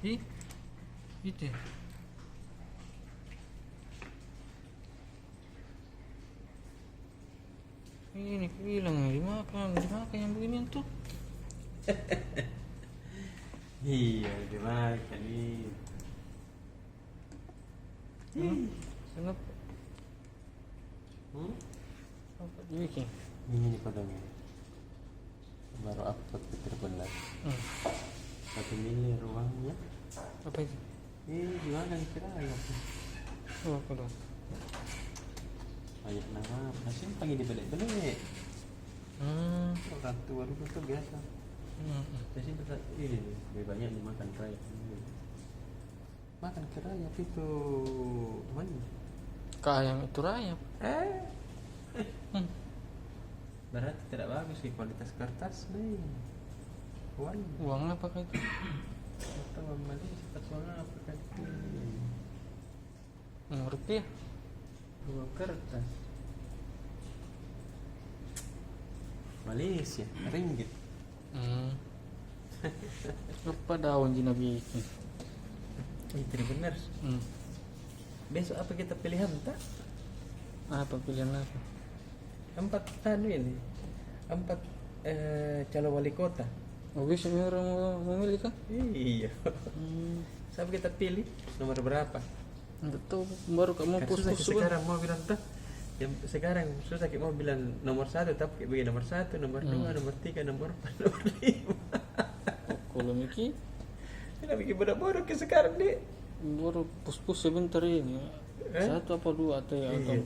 Ih, itu. Ini aku bilang dimakan yang beginian tuh. Iya, dimakan nih. Kenapa? Apa dibikin? Ini kodongnya. Baru upload ke terbelah. 1 miliar ruangnya. Apa itu? Jualan kira ya. Oh, apa dong? Banyak nama, masih panggil dibeli-beli. Orang tua dulu tuh biasa. Jadi tetap ini lebih banyak dimakan keraya. Makan keraya itu mana? Kayak itu rayap. Berarti tidak bagus sih kualitas kertas nih. Uang apa kayak itu? Atau kembali sifat uang apa kan? Rupiah. 2 kertas. Malaysia, ringgit. Apa daun jina bikin? Itu benar. Besok apa kita pilihan tak? Apa pilihan apa? 4 ini. 4 calon wali kota. Oh, bisa orang mau memilih kan? Iya. Siapa kita pilih? Nomor berapa? Betul, baru kamu Susah pus-pus sekarang mau bilang tuh. Yang sekarang susah kita mau bilang nomor 1 tapi begini nomor 1, nomor 2, nomor 3, nomor 4, nomor 5. Kalau Miki, Kita bikin bodoh-bodoh ke sekarang nih. baru pus-pus sebentar ini. 1 apa 2 atau ya? Iya.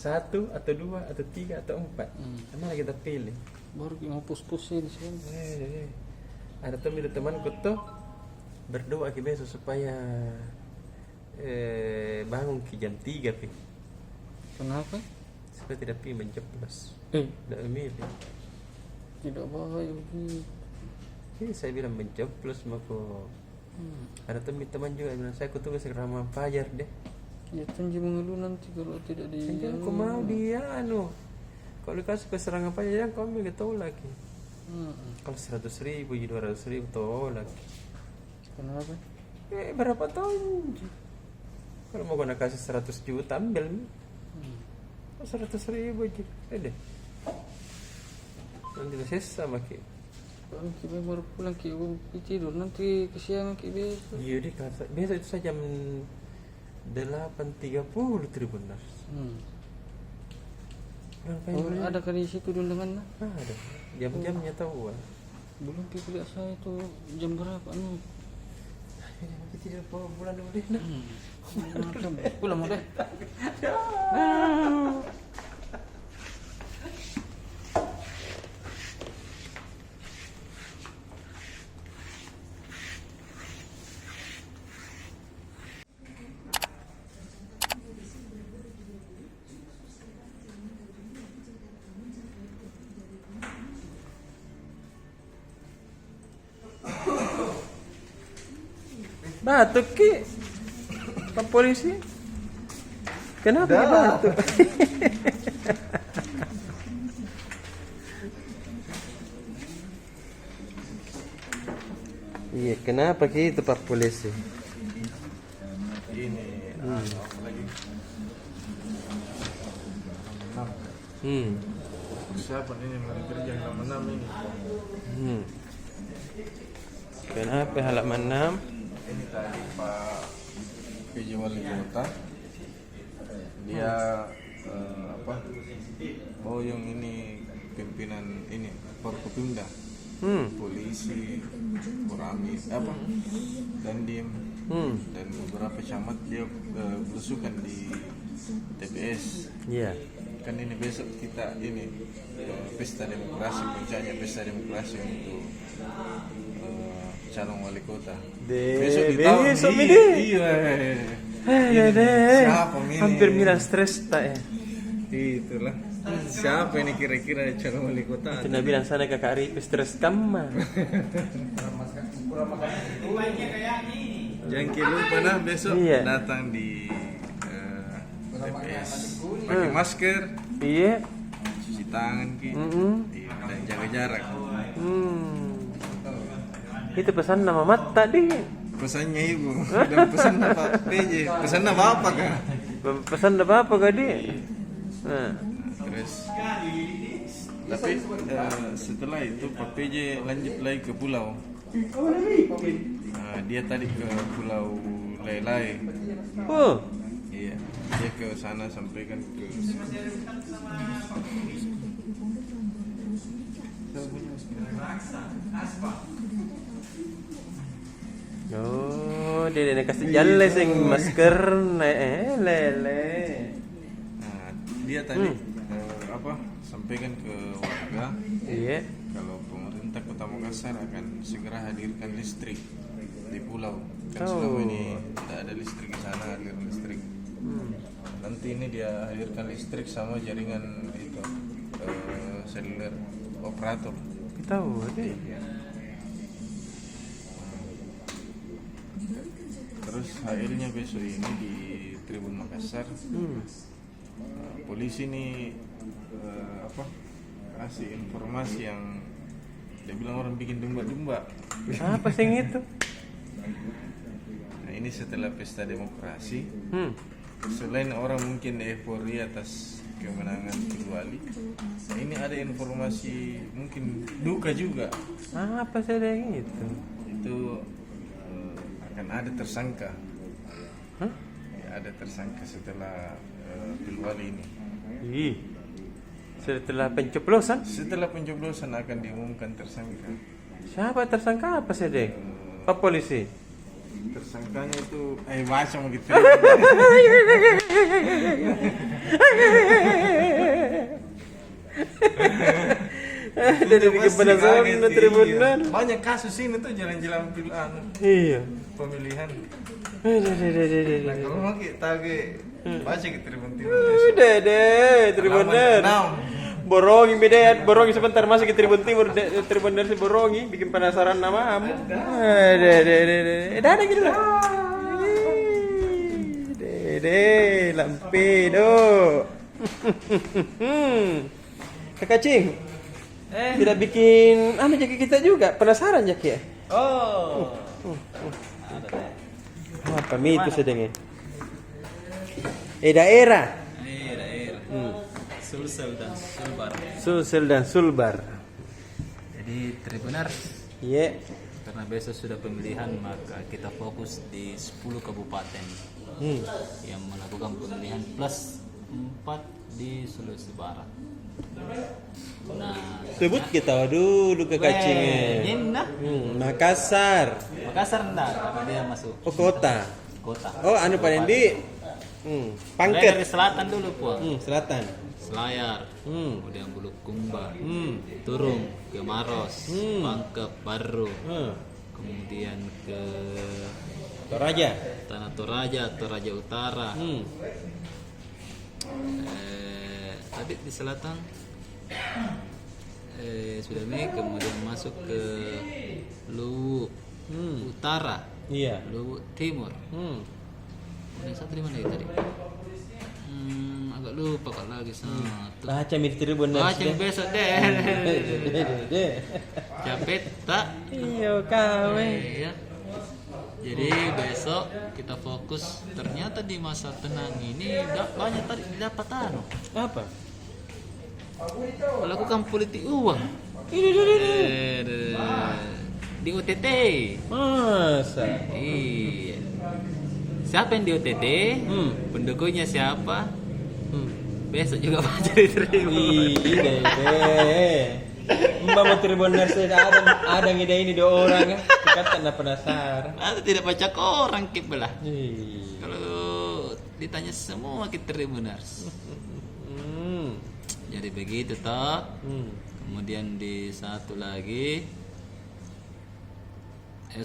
1 atau 2 atau 3 atau 4. Mana kita pilih? Baru kita mau pus-pusin sini. Ada temanku tuh berdoa ke besok supaya bangun ke jam 3 pi. Kenapa? Supaya tidak pi mencoblos. Eh, Tidak memilih. tidak bahaya begini. Saya bilang mencoblos mako. Ada teman juga bilang saya tunggu sekarang fajar deh. Ya Tanji mengeluh nanti kalau tidak di. Jangan kau mau dia kalau dikasih ke serangan fajar jangan kau ambil tahu lagi. Kalau 100.000, 200.000 tahu lagi. Kenapa? Berapa tahun? Kalau mau kena kasih 100 juta ambil. 100.000 aja. Deh. Nanti sisa maki. Kalau kita baru pulang kita tidur nanti kesiangan kita besok. Iya deh, besok itu saja jam 8.30 Tribuners. Ada kan di situ undangan? Ada. Jam-jamnya tahu. Belum kita lihat saya itu jam berapa anu? Kita tidak bulan dulu deh. Pulang mau deh. Batuk ki Pak polisi. Kenapa ki batuk? Iya, kenapa ki itu Pak polisi? Ini apa lagi? Siapa ini yang kerja halaman 6 ini? Kenapa halaman 6? Ini tadi Pak PJ Wali Kota dia boyong ini pimpinan ini Forkopimda, polisi, Kurami dan dim dan beberapa camat dia belusukan di TPS. Iya. Kan ini besok kita ini pesta demokrasi, puncaknya pesta demokrasi untuk calon wali kota. Besok ini. Iya. Siapa ini? Hampir bilang stres tak ya? Itulah. Siapa ini kira-kira calon wali kota? Kena bilang sana kakak Rip stres kamma. Jangan lupa nah besok datang di TPS. Pakai masker. Iya. Cuci tangan dan jaga jarak. Itu pesan nama Mat tadi. pesannya ibu dan pesan Pak PJ, pesan apa kah? Pesan apa kah dia? Nah. Terus tapi setelah itu Pak PJ lanjut lagi ke pulau. Dia tadi ke Pulau Lelai. Oh. Iya, dia ke sana sampaikan ke Oh, dia kasih jalan sing masker lele. Nah, dia tadi sampaikan ke warga. Iya. Kalau pemerintah Kota Makassar akan segera hadirkan listrik di pulau. Kan selama ini tidak ada listrik di sana, aliran listrik. Nanti ini dia hadirkan listrik sama jaringan itu seluler operator. Tahu deh. Terus akhirnya besok ini di Tribun Makassar, polisi ini kasih informasi yang dia bilang orang bikin domba-domba. Apa sih itu? Nah, ini setelah pesta demokrasi. Selain orang mungkin euforia atas kemenangan Pilwali, nah ini ada informasi mungkin duka juga. Apa sih itu? Itu akan ada tersangka. Ya, ada tersangka setelah Pilwali ini. Setelah pencoblosan? Setelah pencoblosan akan diumumkan tersangka. Siapa tersangka apa sih deh? Pak polisi? Tersangkanya itu baca mau gitu. Dari penasaran tribunal. Banyak kasus ini tuh jalan-jalan Iya. pemilihan. Nah, kalau mau kita baca ke tribun-tribun. Tribunal. Borongi beda, borongi sebentar masih ke Tribun Timur, Tribun dari si borongi bikin penasaran nama kamu. Dah gitu lah. Lampido. Kakak Cing. Tidak bikin jadi kita juga penasaran ya ya. Oh. Apa itu sedengnya? Daerah. Daerah. Sulsel dan Sulbar. Sulsel dan Sulbar. Jadi Tribunars. Iya. Karena besok sudah pemilihan, maka kita fokus di 10 kabupaten yang melakukan pemilihan plus 4 di Sulawesi Barat. Nah, sebut kita dulu ke kacingnya. Makassar. Makassar enggak, karena dia masuk. Oh, kota. Oh, paling di Pangket. Dari selatan dulu, Puang. Selatan. Selayar, kemudian Bulukumba, Turung, ke Maros, Pangkep, Baru, kemudian ke Toraja, Tanah Toraja Utara. Tadi di selatan sudah nih, kemudian masuk ke Luwu Utara, Luwu Timur. Kemudian satu di mana tadi? Agak lupa kok lagi satu. Baca mirip benar. Baca besok deh. Capek tak? Iya kawe. Ya. Jadi besok kita fokus. Ternyata di masa tenang ini banyak tadi dapat apa? Melakukan politik uang. Di UTT. Masa? Iya. Siapa yang di UTT? Pendukungnya siapa? Besok juga baca diterima. Mbak mau Tribuners ada ide ini 2 orang kita tak penasaran. Ada tidak baca ke orang belah. Kalau ditanya semua kita Tribuners. Jadi begitu toh. Kemudian di satu lagi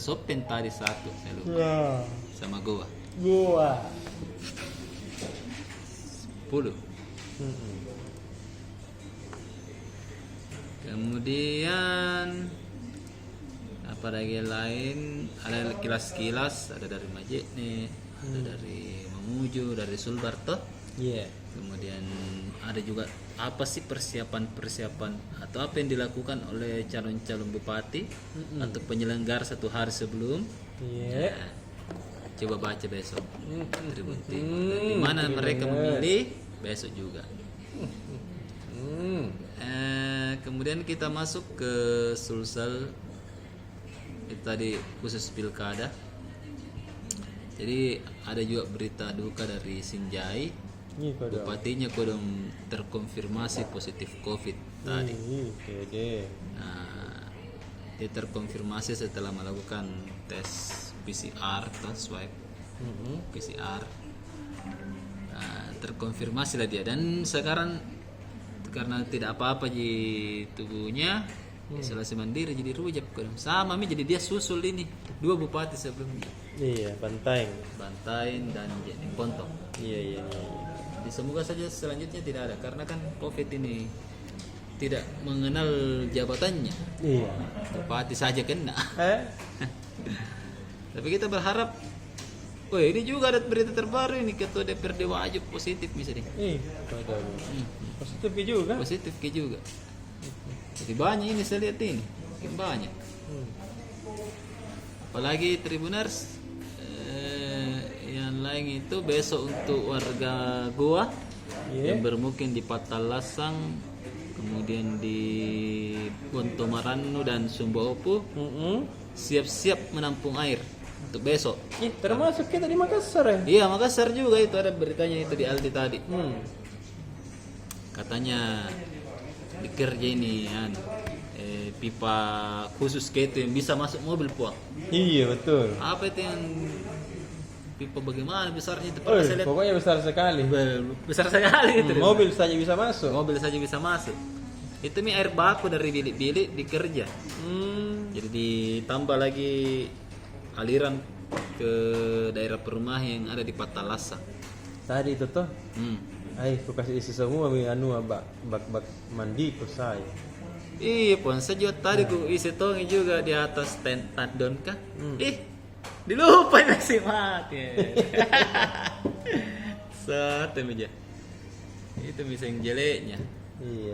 Sopen tadi satu saya lupa. Sama gua 10. Kemudian apa lagi lain? Ada kilas-kilas, ada dari Majene, ada dari Mamuju, dari Sulbar toh. Kemudian ada juga apa sih persiapan atau apa yang dilakukan oleh calon-calon bupati atau penyelenggara satu hari sebelum. Nah, coba baca besok Tribun Timur. Di mana mereka memilih besok juga. Kemudian kita masuk ke Sulsel. Itu tadi khusus pilkada. Jadi ada juga berita duka dari Sinjai. Bupatinya kodong terkonfirmasi positif COVID tadi. Nah, dia terkonfirmasi setelah melakukan tes PCR atau swab PCR. Nah, terkonfirmasi lah dia, dan sekarang karena tidak apa-apa di tubuhnya, isolasi mandiri jadi rujak kodong. Sama jadi dia susul ini 2 bupati sebelumnya. Bantaing dan Jeneng Pontong. Iya. Jadi semoga saja selanjutnya tidak ada, karena kan COVID ini tidak mengenal jabatannya. Bupati saja kena. Tapi kita berharap, ini juga ada berita terbaru ini, ketua DPRD wajib positif misalnya. Positif juga. Jadi banyak ini saya lihat ini, makin banyak. Apalagi Tribuners. Yang lain itu besok untuk warga Goa yang bermukim di Patalasang, kemudian di Bontomaranu dan Sumbaopu, siap-siap menampung air untuk besok. Termasuk kita di Makassar ya? Iya, Makassar juga itu ada beritanya itu di Alti tadi. Katanya dikerja ini pipa khusus kayak itu yang bisa masuk mobil puang. Iya betul. Apa itu yang pipa bagaimana besarnya itu? Pokoknya besar sekali. Besar sekali itu. Mobil saja bisa masuk. Itu air baku dari bilik-bilik dikerja. Jadi ditambah lagi aliran ke daerah perumahan yang ada di Patalasa. Tadi itu toh. Aku kasih isi semua bak mandi ku saya. Iya, pon saja tadi ku isi tongi juga di atas tent tandon kah? Dilupain masih mati. Satu meja. Itu bisa yang jeleknya.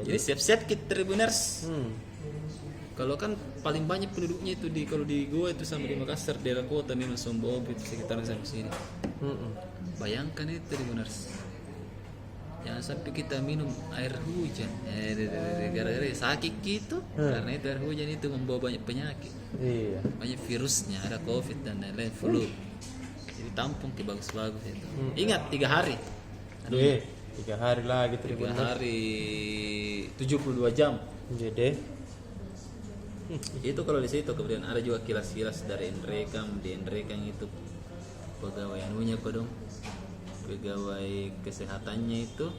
Jadi siap-siap kita Tribuners. Kalau kan paling banyak penduduknya itu kalau di Goa itu sama di Makassar, daerah kota memang Sumbawa itu sekitar sampai sini. Bayangkan itu Tribuners. Jangan sampai kita minum air hujan. Gara-gara sakit gitu. Karena itu air hujan itu membawa banyak penyakit. Banyak virusnya, ada COVID dan lain-lain, flu. Jadi tampung ke bagus-bagus itu. Ingat 3 hari. 3 hari lagi 3 hari 72 jam. Jadi itu kalau di situ. Kemudian ada juga kilas-kilas dari Enrekang. Di Enrekang itu pegawai anunya kodong, pegawai kesehatannya itu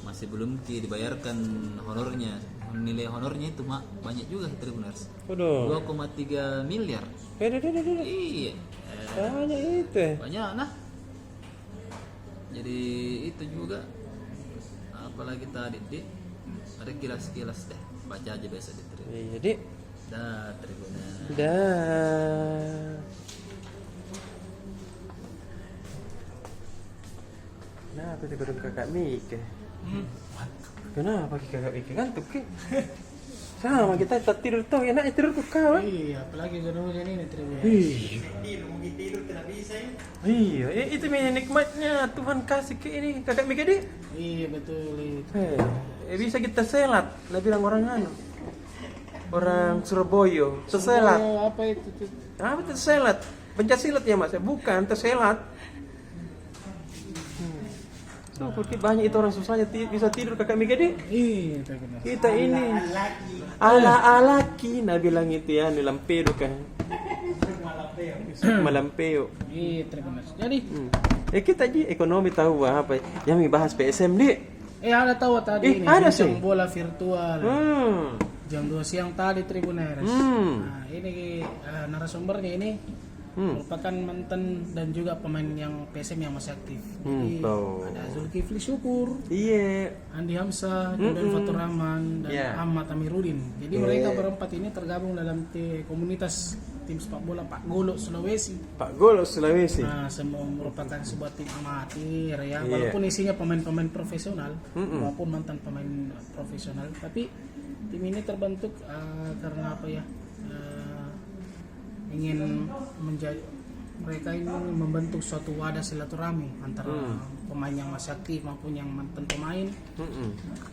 masih belum dibayarkan honornya. Nilai honornya itu banyak juga Tribuners. 2,3 miliar. Iya. Banyak itu. Banyak nah. Jadi itu juga. Apalagi tadi ada kilas-kilas deh. Baca aja biasa di Tribun. Jadi Tribuners. Kenapa tiba kakak Mika? Kenapa kakak Mika ngantuk ke? Sama kita tidur tuh enak tidur ke kau. Iya, apalagi hujan ini Tribun. Tidur tidak bisa ini. Iya, itu nikmatnya Tuhan kasih ke ini kakak Mika di. Iya betul itu. Bisa kita selat, lah bilang orang Surabaya, terselat. Apa itu? Apa terselat? Pencaksilat ya Mas? Bukan terselat. Seperti banyak itu orang susahnya bisa tidur kakak Mika di. Iya, Kita ini ala-alaki, nah bilang itu ya, Lampeo kan. Malampeo. Iya, terkenal. Jadi, kita di ekonomi tahu apa? Yang bahas PSM di. ada tahu tadi ini ada sih bola virtual. Jam 2 siang tadi Tribuners. Nah, ini narasumbernya ini merupakan mantan dan juga pemain yang PSM yang masih aktif. Jadi ada Zulkifli Syukur, Andi Hamzah, kemudian Fatur Rahman dan Ahmad Amiruddin. Jadi mereka berempat ini tergabung dalam komunitas tim sepak bola Pak Golo Sulawesi. Pak Golo Sulawesi. Nah, semua merupakan sebuah tim amatir ya, walaupun isinya pemain-pemain profesional maupun mantan pemain profesional, tapi tim ini terbentuk karena apa ya? Ingin menjadi, mereka ini membentuk suatu wadah silaturahmi antara pemain yang masih aktif maupun yang mantan pemain.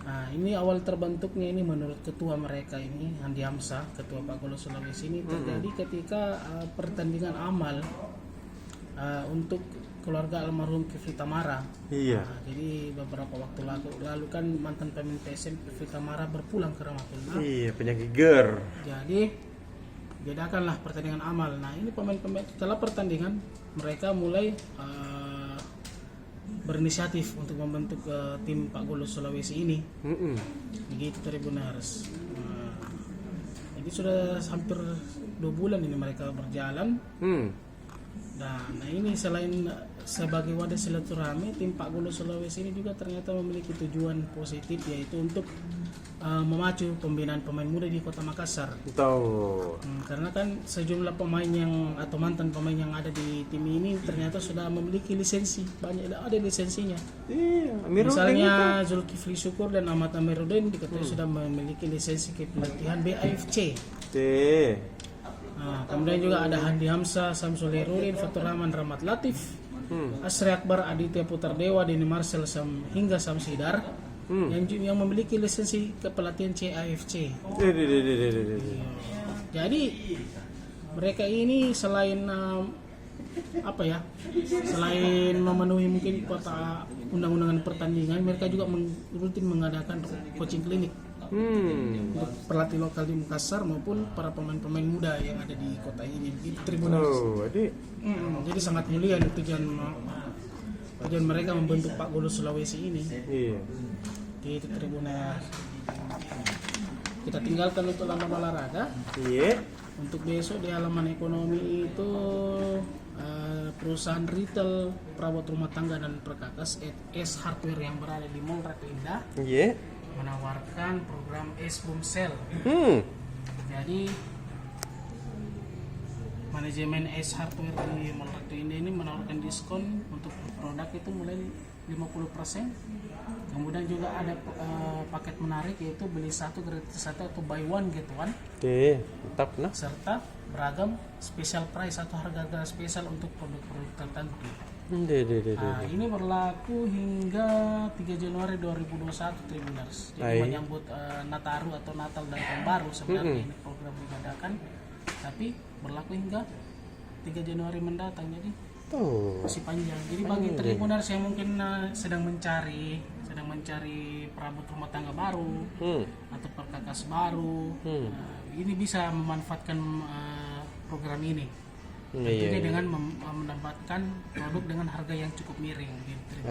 Nah, ini awal terbentuknya ini menurut ketua mereka ini Andi Hamzah, ketua Pak Golo Sulawesi ini terjadi ketika pertandingan amal untuk keluarga almarhum Kifli Tamara. Iya. Nah, jadi beberapa waktu lalu kan mantan pemain PSM Kifli Tamara berpulang ke Rahmatullah. Iya, penyakit GER. Jadi diadakanlah pertandingan amal. Nah, ini pemain-pemain setelah pertandingan mereka mulai berinisiatif untuk membentuk tim Pak Golo Sulawesi ini. Begitu Tribuners. Jadi sudah hampir 2 bulan ini mereka berjalan. Nah, ini selain sebagai wadah silaturahmi, tim Pak Golo Sulawesi ini juga ternyata memiliki tujuan positif, yaitu untuk memacu pembinaan pemain muda di Kota Makassar. Tahu. Karena kan sejumlah pemain yang atau mantan pemain yang ada di tim ini ternyata sudah memiliki lisensi, banyak ada lisensinya. Iya, Misalnya Zulkifli Syukur dan Ahmad Amiruddin diketahui sudah memiliki lisensi kepelatihan BAFC. Nah, kemudian juga ada Handi Hamzah, Samsul Herudin, Fatur Rahman, Rahmat Latif, Asri Akbar, Aditya Putardewa, Denny Marcel hingga Samsidar yang memiliki lisensi kepelatihan CAFC. Jadi mereka ini selain selain memenuhi mungkin kuota undang-undangan pertandingan, mereka juga rutin mengadakan coaching klinik untuk pelatih lokal di Makassar maupun para pemain-pemain muda yang ada di kota ini di Tribuners. Jadi sangat mulia tujuan mereka membentuk Pak Golo Sulawesi ini. Di Tribuners. Kita tinggalkan untuk halaman olahraga. Untuk besok di halaman ekonomi itu perusahaan retail perabot rumah tangga dan perkakas S Hardware yang berada di Mall Ratu Indah menawarkan program S Boom Sale. Jadi manajemen S Hardware di Mall Ratu Indah ini menawarkan diskon untuk produk itu mulai 50%. Kemudian juga ada paket menarik, yaitu beli 1 gratis 1 atau buy one get one. Mantap nah. Serta beragam special price atau harga spesial untuk produk-produk tertentu. Ini berlaku hingga 3 Januari 2021 Tribuners. Jadi menyambut Nataru atau Natal dan Tahun Baru sebenarnya ini program diadakan, tapi berlaku hingga 3 Januari mendatang. Jadi masih panjang. Jadi bagi Tribuners yang mungkin sedang mencari perabot rumah tangga baru atau perkakas baru, ini bisa memanfaatkan program ini. Tentunya dengan mendapatkan produk dengan harga yang cukup miring gitu.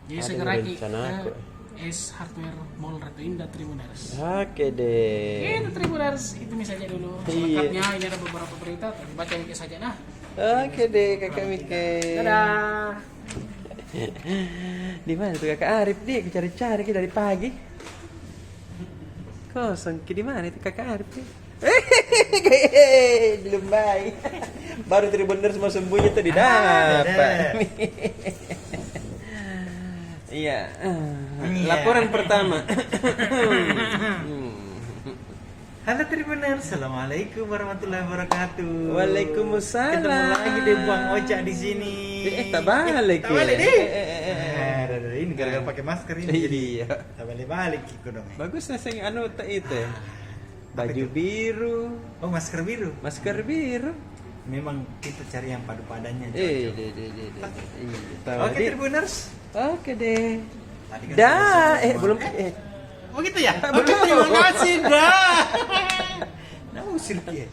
Jadi segera ke S Hardware Mall Ratu Indah Tribuners. Oke deh. Itu Tribuners, itu misalnya dulu. Selengkapnya ini ada beberapa berita, tapi baca Mike saja nah. Oke deh kakak Mike. Dadah. Di mana tuh kakak Arif nih? Cari-cari dari pagi. Kosong di mana itu kakak Arif nih? Belum baik. Baru Tribuners semua sembunyi tuh didapat. Iya. Laporan pertama. Halo Tribuners, assalamualaikum warahmatullahi wabarakatuh. Waalaikumsalam. Ketemu lagi deh Bang Oca di sini. Tak balik. Tak balik deh. Ini gara-gara pakai masker ini. Iya. Tak balik ikut dong. Bagus lah saya itu. Baju biru. Oh masker biru. Masker biru. Memang kita cari yang padu-padannya. Oke Tribuners. Oke deh. Tadi kan Dah, belum Oh gitu ya? Oke, terima kasih dah. Nah, usir dia.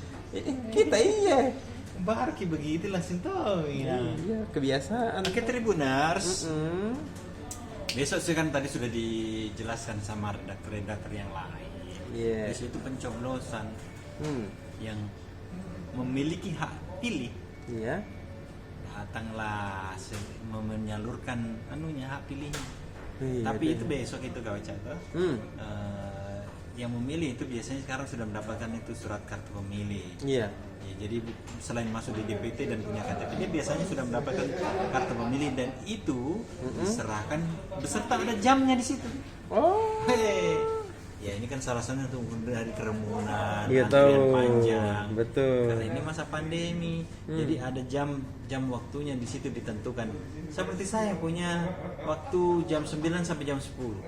Kita iya. Barki begitu langsung tahu ya. Iya, kebiasaan. Oke Tribuners. Besok sih kan tadi sudah dijelaskan sama redaktor yang lain. Iya. Besok itu pencoblosan yang memiliki hak pilih. Iya. Datanglah menyalurkan hak pilihnya. Iya, tapi itu besok itu kau catat. yang memilih itu biasanya sekarang sudah mendapatkan itu surat kartu pemilih. Iya. Ya, jadi selain masuk di DPT dan punya KTP, dia biasanya sudah mendapatkan kartu pemilih dan itu diserahkan beserta ada jamnya di situ. Oh. Hei. Ya ini kan salah satu untuk dari kerumunan, Iya, antrian tahu. panjang. Betul. Karena ini masa pandemi, jadi ada jam waktunya di situ ditentukan. Seperti saya punya waktu jam 9 sampai jam 10.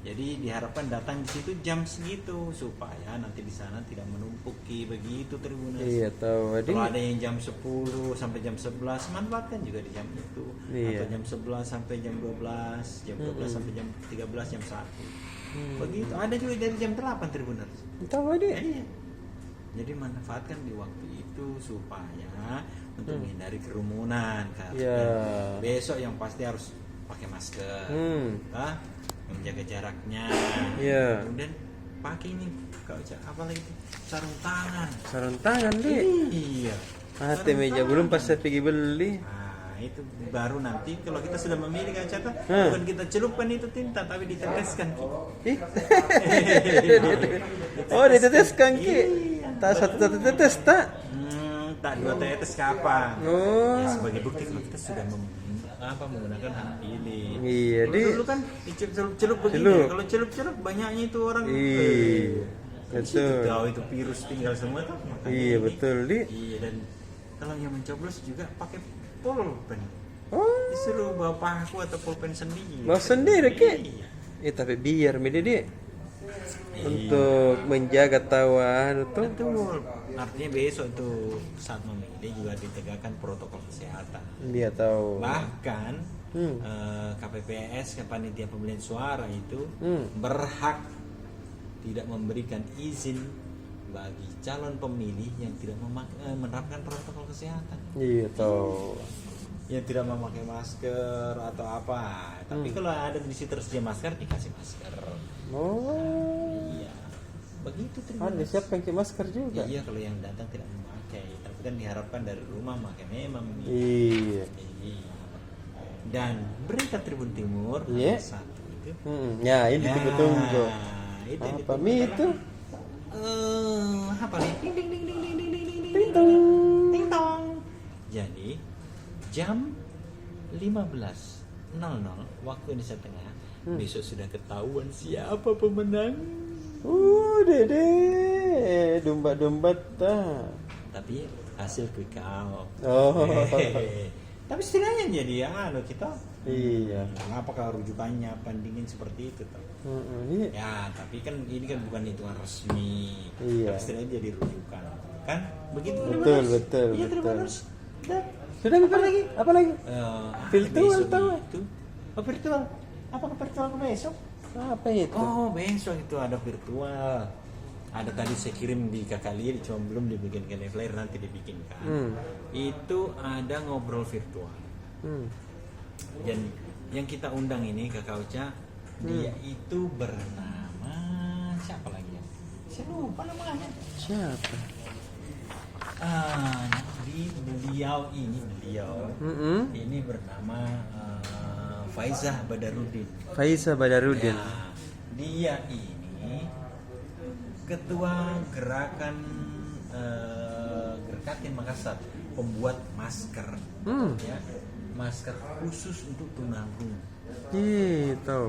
Jadi diharapkan datang di situ jam segitu supaya nanti di sana tidak menumpuki begitu Tribuners. Iya, tahu. Kalau ada yang jam 10 sampai jam 11, manfaatkan juga di jam itu. Iya. Atau jam 11 sampai jam 12, jam 12 sampai jam 13, jam 1. Begitu. Ada juga dari jam 8 Tribuners. Tahu dia. Iya. Jadi manfaatkan di waktu itu supaya untuk menghindari kerumunan karena Iya. besok yang pasti harus pakai masker, menjaga jaraknya. Iya. Kemudian pakai ini apa lagi? Sarung tangan. Sarung tangan deh. Iya. Hati meja belum pas saya pergi beli. Nah, itu baru nanti kalau kita sudah memilih kacamata, bukan kita celupkan itu tinta tapi diteteskan. Ih. Oh, diteteskan ki. Tak satu tetes tak. Tak 2 tetes kapan? Oh. Ya, sebagai bukti kalau kita sudah menggunakan hak pilih. Iya, Kalau di. dulu kan celup begini. Celup. Kalau celup banyaknya itu orang. Iya. Betul. Tahu itu virus tinggal semua tuh. Makanya Iya, ini- betul, Di. Iya, dan kalau yang mencoblos juga pakai pulpen. Oh, Disuruh bawa paku atau pulpen sendiri. bawa sendiri ki. Iya. Tapi biar mede di. Untuk menjaga tawan itu. Betul. Artinya besok itu saat memilih juga ditegakkan protokol kesehatan. Dia tahu. Bahkan KPPS, panitia pemilihan suara itu berhak tidak memberikan izin bagi calon pemilih yang tidak menerapkan protokol kesehatan, Iya tahu. yang tidak memakai masker atau apa. Tapi kalau ada di situ tersedia masker, dikasih masker. Oh. Iya, begitu Ada siapa yang pakai masker juga? Iya, kalau yang datang tidak memakai, tapi kan diharapkan dari rumah memakai memang. Iya. Iya. Dan berita Tribun Timur Iya. ada satu itu. Ya ini tunggu-tunggu. Itu yang Apa ditunggu mi karena, itu? apa nih? Ding ding ding ding ding ding ding ding ding Ting tong. ding tong. Jadi jam 15.00 waktu Indonesia Tengah besok sudah ketahuan siapa pemenang. Dede, domba-domba ta. Tapi hasil quick count. Oh. Tapi setidaknya jadi kita. Iya. Apakah rujukannya bandingin seperti itu toh? Iya. Ya, tapi kan ini kan bukan hitungan resmi. Iya. Tapi setidaknya jadi rujukan. Kan begitu. Betul, Tribuners? betul, Iya, betul. Tribuners. Dan, Sudah apa lagi? Apa lagi? Virtual besok tahu? itu. Oh, virtual. Apakah virtual ke besok? Apa itu? Oh, besok itu ada virtual. Ada tadi saya kirim di Kakak Lia, cuma belum dibikinkan flyer, nanti dibikinkan. Itu ada ngobrol virtual. Dan yang kita undang ini Kakak Uca, dia itu bernama siapa lagi ya? Saya lupa namanya. Siapa? Beliau ini bernama Faizah Badarudin. Faizah Badarudin. Ya, dia ini ketua gerakan Gerkatin Makassar, pembuat masker, ya, masker khusus untuk tunarungu. Gitu.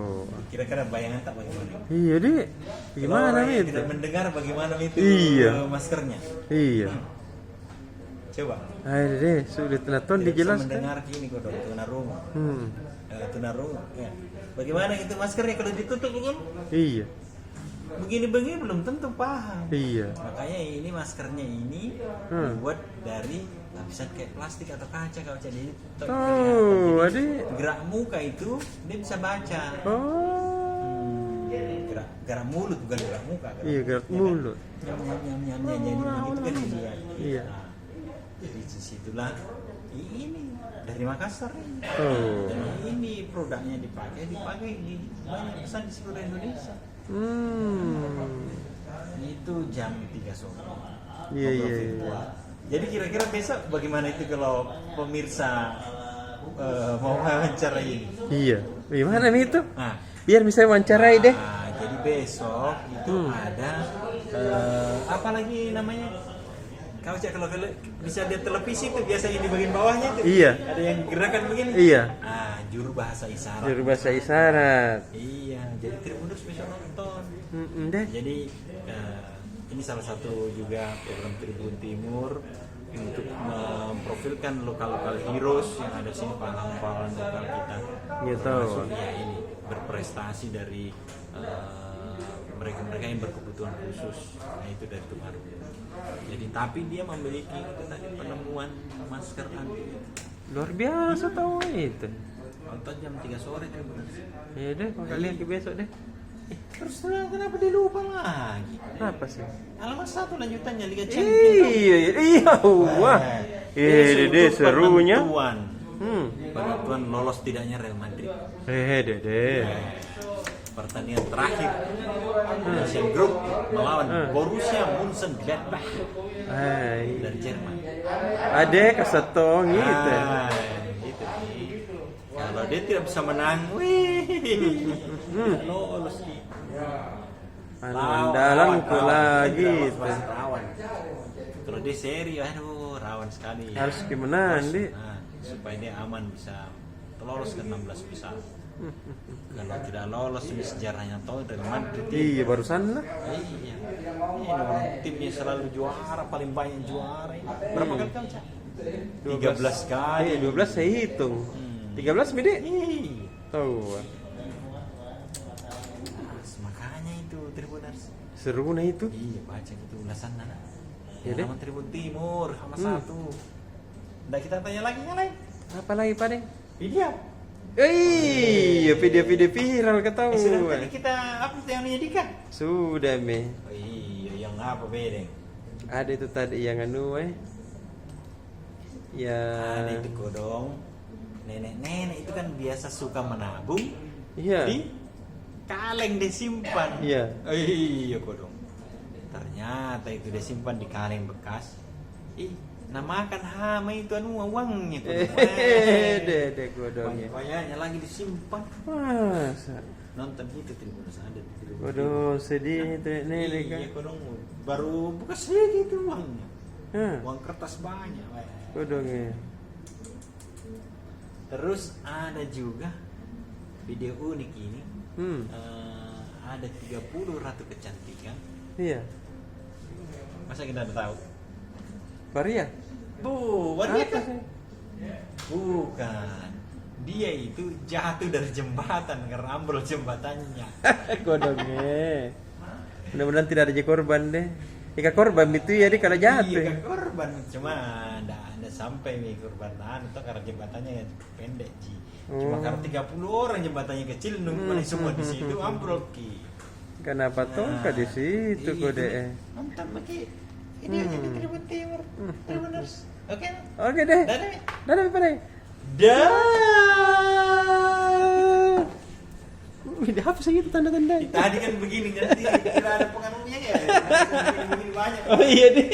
Kira-kira bayangan tak bagaimana? Iya deh. Kalau Gimana orang yang itu? tidak mendengar bagaimana itu Iya. maskernya. Iya. Coba. Ayo deh, sudah tenaton Tidak bisa dijelaskan. mendengar gini kok dong, tunarungu. Hmm. Tunarungu. Ya. Bagaimana itu maskernya kalau ditutup kan? Iya. Begini-begini belum tentu paham. Iya. Makanya ini maskernya ini dibuat dari lapisan kayak plastik atau kaca kalau jadi Oh, adik. gerak muka itu dia bisa baca. Oh. Gerak mulut bukan gerak muka. Iya, gerak mulut. Nyam jadi begitu kan dilihat. Iya. Nah, jadi disitulah ini dari Makassar ini. Oh. Dan ini produknya dipakai di banyak pesan di seluruh Indonesia. Itu jam 3 sore. Iya, Ngobrol iya, virtual. Jadi kira-kira besok bagaimana itu kalau pemirsa mau wawancara ini? Iya. Gimana nih itu? Nah, Biar bisa wawancarai deh. Jadi besok itu ada apa lagi namanya? Kau cek kalau bisa lihat televisi itu biasanya di bagian bawahnya itu. Iya. Ada yang gerakan begini. Iya. Ah, juru bahasa isyarat. Juru bahasa isyarat. Iya, jadi Tribuners besok nonton. Deh. Jadi ini salah satu juga program Tribun Timur untuk memprofilkan lokal-lokal heroes yang ada di sini, pahlawan-pahlawan lokal kita. Gitu. Termasuk ya ini berprestasi dari mereka-mereka yang berkebutuhan khusus. Nah itu dari Tuhan. Jadi tapi dia memiliki itu tadi penemuan masker anti. Luar biasa tahu itu. Nonton jam 3 sore Tribuners. Ya deh, kalian ke besok deh. Terus kenapa dia lupa lagi? Apa sih? Alamat 1 lanjutannya Liga Champions. Iya, wah. Deh serunya. Penentuan lolos tidaknya Real Madrid. Deh. Pertandingan terakhir Asian Group melawan Borussia Mönchengladbach dari Jerman. Adek kesetong gitu. Gitu. Kalau dia tidak bisa menang, lolos gitu. Andalan lagi itu. Rawan. Kalau dia seri, aduh rawan sekali. Harus gimana, Andi? Nah, supaya dia aman bisa lolos ke 16 besar. Kalau tidak lolos ini sejarahnya tahu Real Madrid. Iya, barusan lah. Iya. Ini orang timnya selalu juara, paling banyak juara ini. Berapa kali kamu, Cak? 13 kali. 12 saya hitung. 13 Mide? Iya. Tahu. Makanya itu Tribuners. Seru nah itu. Iya, baca itu ulasan nana. Ya deh. Nama Tribun Timur sama satu. Nggak kita tanya lagi yang lain. Apa lagi, Pak? Video. Iya, video-video viral ketahuan. Sudah tadi kita upload yang Dika. Sudah, Me. Oh, iya, yang apa bedeng? Ada itu tadi yang ya. Ada itu kodong. Nenek-nenek itu kan biasa suka menabung. Iya. Di kaleng disimpan. Iya. Oh, iya kodong. Ternyata itu disimpan di kaleng bekas. Namakan hama itu uangnya kodong. Deh godongnya. Banyak lagi disimpan. Masa? Nonton itu Tribuners ada di Tribuners. Waduh, sedih itu nenek kan. Iya kodong baru buka sedikit uangnya. Uang kertas banyak. Godongnya. Terus ada juga video unik ini. Ada 30 ratu kecantikan. Iya. Masa kita udah tahu? Varia. Waria kan? Bukan. Dia itu jatuh dari jembatan karena ambrol jembatannya. Godongnya. Mudah-mudahan tidak ada korban deh. Jika korban itu ya dia kalau jatuh. Iya, korban cuma ada sampai nih korban itu karena jembatannya pendek Ji. Cuma karena 30 orang jembatannya kecil nunggu semua di situ ambrol ki. Kenapa tongkat di situ kode? Nonton lagi. Ini aja di Tribun Timur. Tribuners. Oke. Oke deh. Dadah Pak. Udah apa sih itu tanda-tanda? Tadi kan begini nanti kira ada pengaruhnya ya. Begini banyak. Oh iya deh.